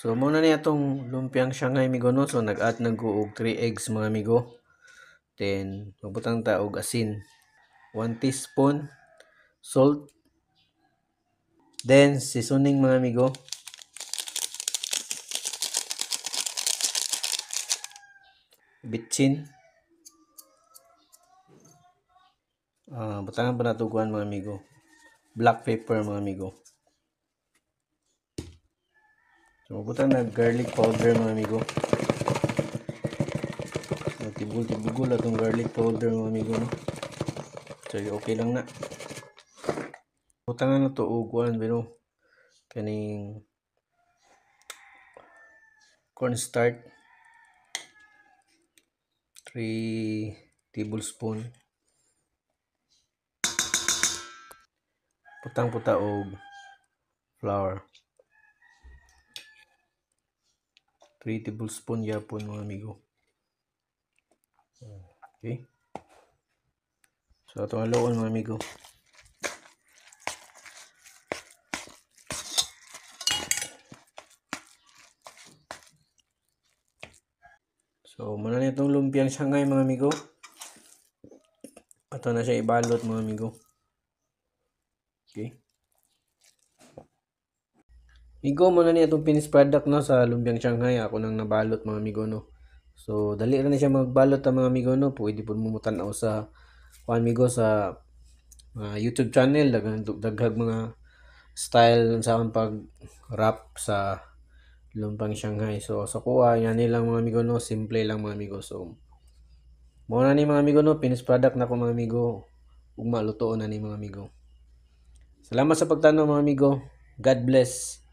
So muna niya itong lumpiang Shanghai amigo no. So nag-add na ko og 3 eggs mga amigo. Then magbutang ta og asin. 1 teaspoon salt. Then seasoning mga amigo. Bitchin. Butangan pa natuguan mga amigo. Black pepper mga amigo. So butang na garlic powder mga amigo. So tibul-tibul atong garlic powder mga amigo no. So okay lang na. Butangan na to og kuan pero kaning cornstarch 3 tablespoon. Putang puta og flour 3 tablespoon yapon mga amigo. Okay. So atong haluon mga amigo. So muna na itong lumpiang Shanghai mga amigo. Ato na siya ibalot mga amigo. Okay. Amigo, muna niya itong finished product no sa lumpiang Shanghai. Ako nang nabalot mga amigo no. So dali ra na siya magbalot mga amigo no. Pwede po mo tanaw sa amigo sa YouTube channel, daghang mga style sa akong pag wrap sa lumpang Shanghai. So sa kuha yan lang mga amigo no, simple lang mga amigo. So mo na ni mga amigo no, finished product na ko mga amigo. Ug malutoon na ni mga amigo. Salamat sa pagtanaw mga amigo. God bless.